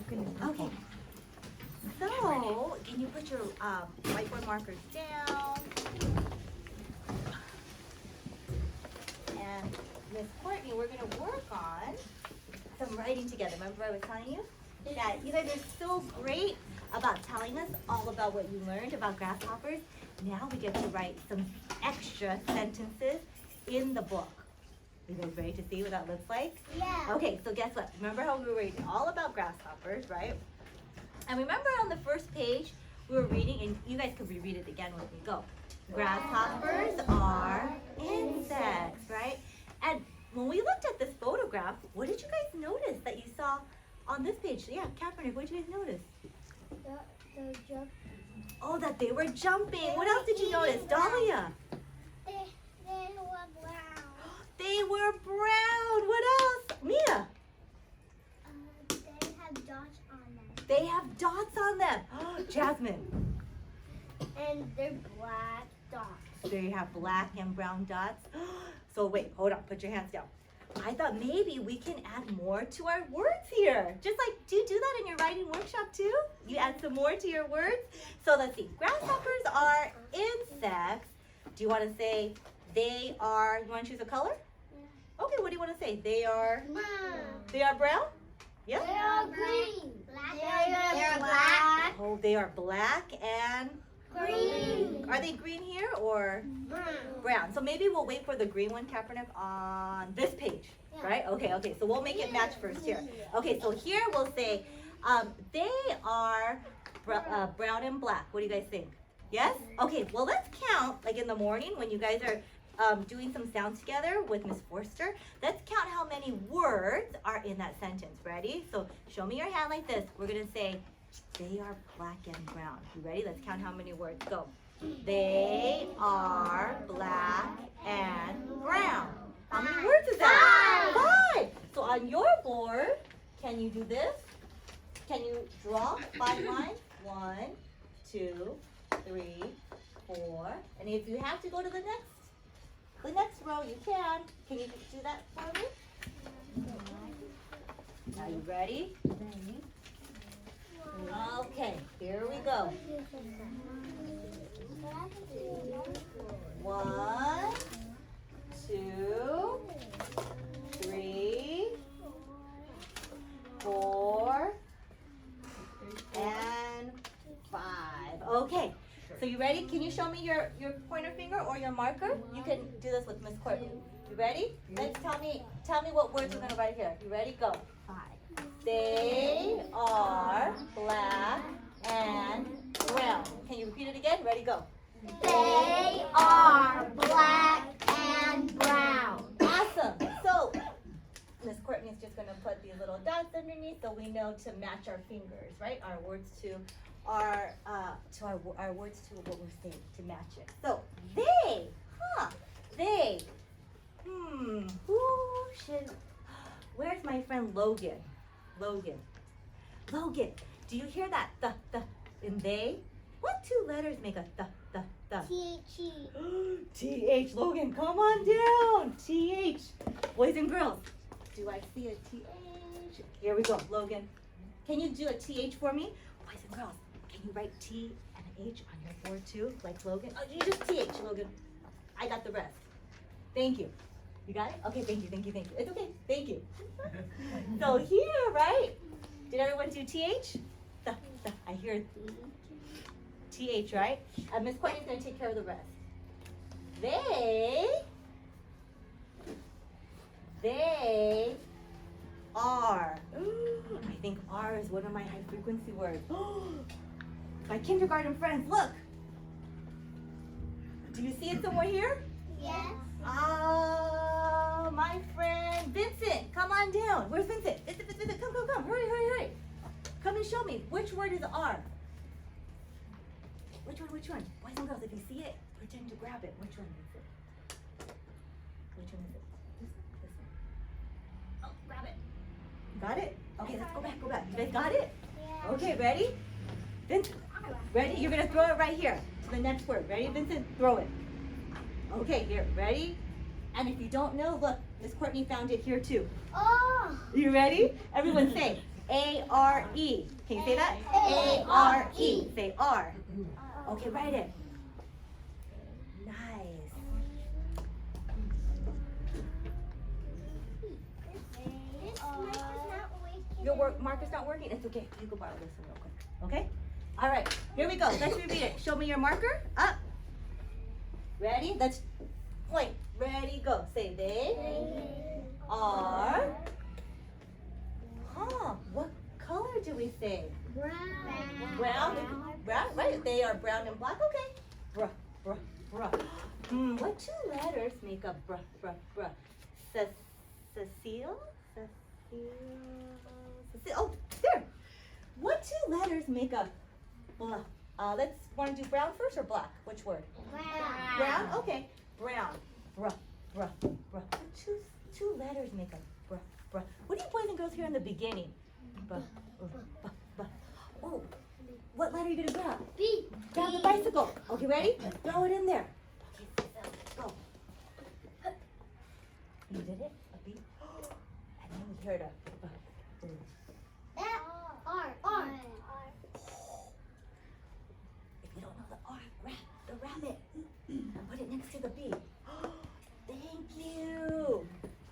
Okay. So, can you put your whiteboard markers down? And Miss Courtney, we're going to work on some writing together. Remember I was telling you that you guys are so great about telling us all about what you learned about grasshoppers. Now we get to write some extra sentences in the book. You guys ready to see what that looks like? Yeah. Okay, so guess what? Remember how we were reading all about grasshoppers, right? And remember on the first page, we were reading, and you guys could reread it again with me. Go. Grasshoppers are insects, right? And when we looked at this photograph, what did you guys notice that you saw on this page? Yeah, Kaepernick, what did you guys notice? The jump. Oh, that they were jumping. What else did you notice? Dahlia. They were brown. They were brown. What else? Mia. They have dots on them. They have dots on them. Jasmine. And they're black dots. They have black and brown dots. So wait, hold on. Put your hands down. I thought maybe we can add more to our words here. Just like, do you do that in your writing workshop too? You add some more to your words? So let's see. Grasshoppers are insects. Do you want to say they are, you want to choose a color? Yeah. Okay, what do you want to say? They are Brown. brown? Yeah? They are green. They're black. Oh, they are black and Green. are they green here or brown? So maybe we'll wait for the green one, Kaepernick, on this page, Yeah. right? Okay, so we'll make it match first here. Okay, so here we'll say they are brown and black. What do you guys think? Yes? Okay, well let's count, like in the morning when you guys are doing some sounds together with Miss Forster. Let's count how many words are in that sentence. Ready? So show me your hand like this. We're gonna say, they are black and brown. You ready? Let's count how many words. Go. They are black and brown. How many words is that? 5. So on your board, can you do this? Can you draw 5 lines? 1, 2, 3, 4. And if you have to go to the next row, you can. Can you do that for me? Are you ready? Okay, here we go. 1, 2, 3, 4, and 5. Okay, so you ready? Can you show me your pointer finger or your marker? You can do this with Miss Courtney. You ready? Let's tell me what words we're gonna write here. You ready? Go. 5. They are black and brown. Can you repeat it again? Ready, go. They are black and brown. Awesome. So, Miss Courtney is just going to put these little dots underneath so we know to match our fingers, right? Our words to our words to what we're saying to match it. So, they, they. Who should? Where's my friend Logan? Logan, do you hear that? The in they? What 2 letters make a the? T-H-E. T-H, Logan, come on down. T-H, boys and girls. Do I see a T-H? Here we go, Logan. Can you do a T-H for me? Boys and girls, can you write T and an H on your board too, like Logan? Oh, you just T-H, Logan. I got the rest. Thank you. You got it? Okay, thank you. It's okay, thank you. So here, right? Did everyone do TH? I hear TH, right? Miss Courtney's gonna take care of the rest. They are. I think R is one of my high frequency words. My kindergarten friends, look. Do you see it somewhere here? Yes. My friend Vincent, come on down. Where's Vincent? Vincent, come. Hurry. Come and show me. Which word is R? Which one? Boys and girls, if you see it, pretend to grab it. Which one is it? Which one is it? This one. Oh, grab it. Got it? Okay, let's go back. You guys got it? Yeah. Okay, ready? Vincent, ready? You're gonna throw it right here to the next word. Ready, Vincent? Throw it. Okay, here, ready? And if you don't know, look, Miss Courtney found it here too. Oh. You ready? Everyone say, A-R-E. Can you say that? A-R-E. Say R. Okay, write it. Nice. Your marker's not working? It's okay. You can borrow this one real quick. Okay? All right. Here we go. Let's repeat it. Show me your marker. Up. Ready? Let's point. Ready, go. Say they are. What color do we say? Brown. Brown, right? They are brown and black. Okay. Bruh, bruh, bruh. What two letters make up bruh, bruh, bruh? Cecile? Oh, there. What two letters make up blah? Let's want to do brown first or black? Which word? Brown. Okay. Brown. Bruh, bruh, bruh. What two letters make up bruh, bruh? What do you boys and girls hear in the beginning? Bruh, bruh, bruh. Oh, what letter are you gonna grab? B. Grab the bicycle. Okay, ready? Throw it in there. Okay, let's go. You did it? A B? And then we heard a R. If you don't know the R, grab the rabbit and put it next to the B. Thank you.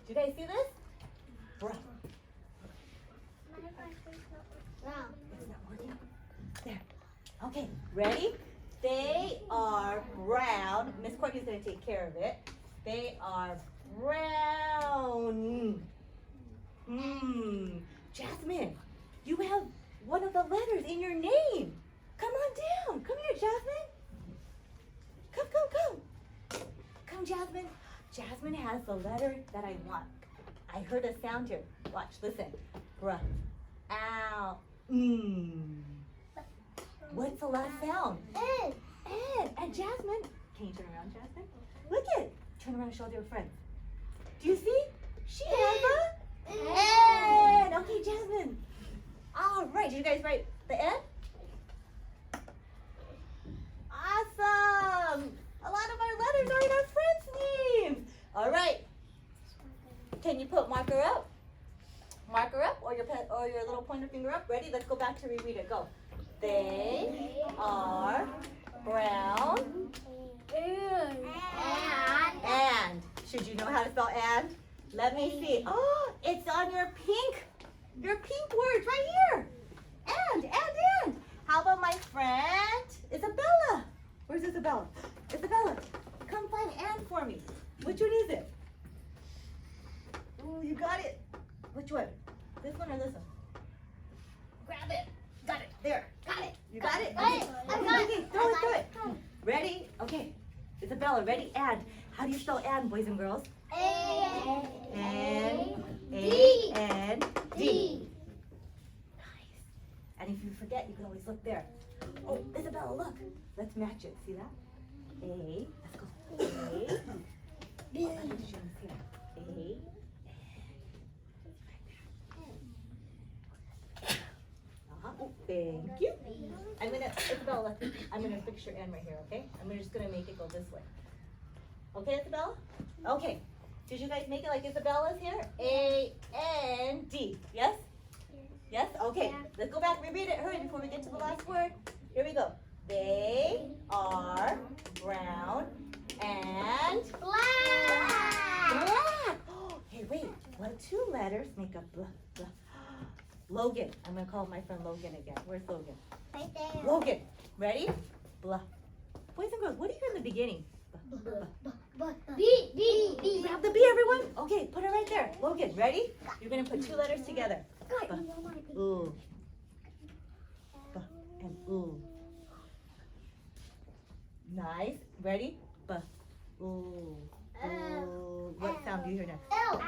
Do you guys see this? Bruh. It's not working. There. Okay, ready? They are brown. Miss Courtney's gonna take care of it. They are brown. Jasmine, you have one of the letters in your name. Come on down. Come here, Jasmine. Come. Come, Jasmine. Jasmine has the letter that I want. I heard a sound here. Watch, listen. Bruh. Ow. What's the last sound? N. And Jasmine. Can you turn around, Jasmine? Look it. Turn around and show your friends. Do you see? She has a N. Okay, Jasmine. All right. Did you guys write the N? Awesome. A lot of our letters are in our friends' names. All right. Can you put marker up? Marker up, or your little pointer finger up. Ready? Let's go back to reread it. Go. They are brown. And should you know how to spell and? Let me see. Oh, it's on your pink words right here. And. How about my friend Isabella? Where's Isabella? Isabella, come find and for me. Which one is it? Ooh, you got it. Which one? This one or this one? Grab it. Got it. There. Got it. You got it? Got it. Okay, throw it. Ready? Okay. Isabella, ready? And. How do you spell and, boys and girls? A-N-D. Nice. And if you forget, you can always look there. Oh, Isabella, look. Let's match it. See that? A. Let's go. A. B. Oh, let me show you here. A. Oh, thank you. Isabella, I'm gonna fix your N right here, okay? I'm just gonna make it go this way. Okay, Isabella? Okay. Did you guys make it like Isabella's here? A-N-D. Yes? Yes? Okay. Let's go back and reread it. Hurry before we get to the last word. Here we go. They are brown and black. Oh, hey, wait. What two letters make up blah, blah? Logan. I'm going to call my friend Logan again. Where's Logan? Right there. Logan. Ready? Blah. Boys and girls, what do you hear in the beginning? B. Grab the B, everyone. Okay, put it right there. Logan, ready? You're going to put two letters together. Ooh. And ooh. Nice. Ready? Ooh. Ooh. What sound do you hear next? L.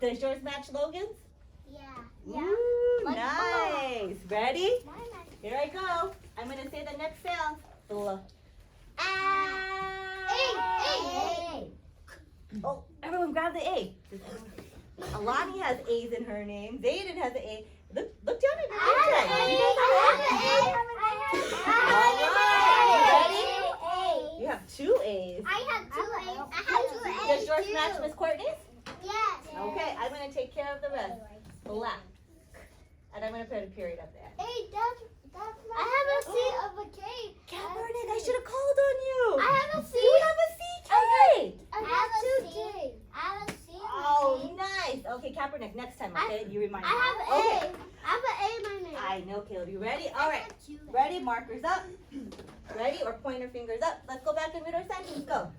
Does yours match Logan's? Yeah. Ooh, nice. Ready? Here I go. I'm going to say the next sound. Blah. A. Oh, everyone grab the A. Alani has A's in her name. Zayden has an A. Look down at your name tag. You guys have All right. Ready? You have two A's. I have two A's. Does yours match Miss Courtney's? Yes. Okay, I'm going to take care of the rest. black. And I'm gonna put a period at the end. Hey, that's my. I have a C of a K. Kaepernick, I should have called on you. I have a C. You have a CK. I have two K. I have a C. Oh, nice. Okay, Kaepernick, next time, okay? You remind me. I have an Okay. A. I have an A in my name. I know, Caleb. You ready? All right. Ready? Markers up. Ready? Or pointer fingers up. Let's go back and read our sentence. Go.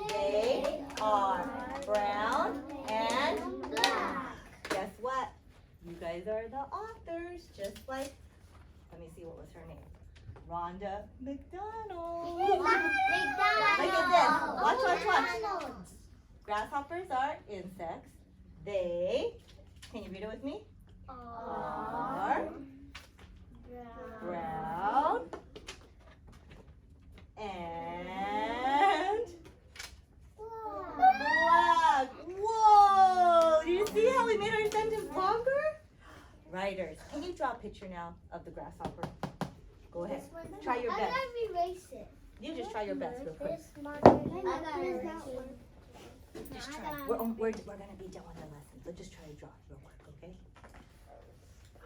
They are brown and black. guess what? You guys are the authors, just like, let me see, what was her name? Rhonda McDonald. Look at this. Watch. Grasshoppers are insects. They, can you read it with me? Are brown and black. Whoa! Do you see how we made our sentence longer? Writers, can you draw a picture now of the grasshopper? Go ahead. Try your I best. gotta erase it. You just try your best real quick. This marker. I gotta erase it. Just try. We're gonna be done with the lesson, so just try to draw real quick, okay?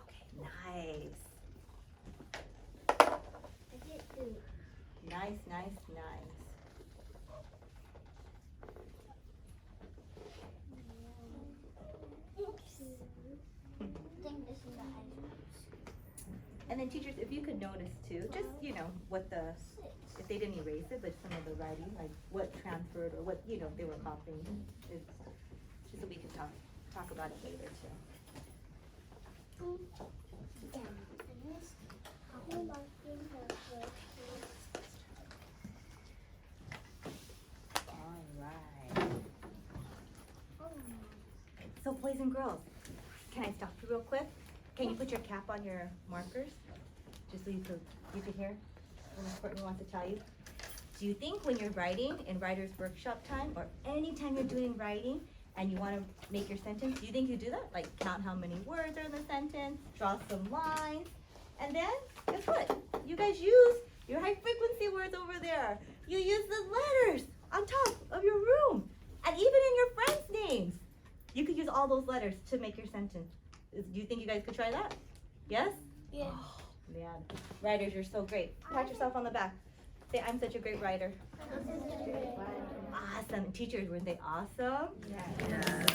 Okay, nice. Nice. And then teachers, if you could notice too, just, what if they didn't erase it, but some of the writing, like what transferred or what, they were copying, is just so we can talk about it later too. All right. So boys and girls, can I stop you real quick? Can you put your cap on your markers? Just so you could hear what Courtney wants to tell you. Do you think when you're writing in writer's workshop time, or anytime you're doing writing and you want to make your sentence, do you think you do that? Like count how many words are in the sentence, draw some lines, and then guess what? You guys use your high frequency words over there. You use the letters on top of your room, and even in your friends' names. You could use all those letters to make your sentence. Do you think you guys could try that? Yes? Yeah. Oh, man. Writers, you're so great. Pat yourself on the back. Say, I'm such a great writer. Awesome. And teachers, weren't they awesome? Yes.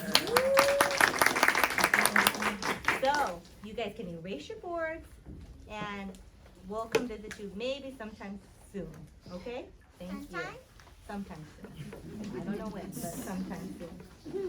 So, you guys can erase your boards, and we'll come visit you maybe sometime soon. Okay? Thank you. Sometime soon. I don't know when, but sometime soon.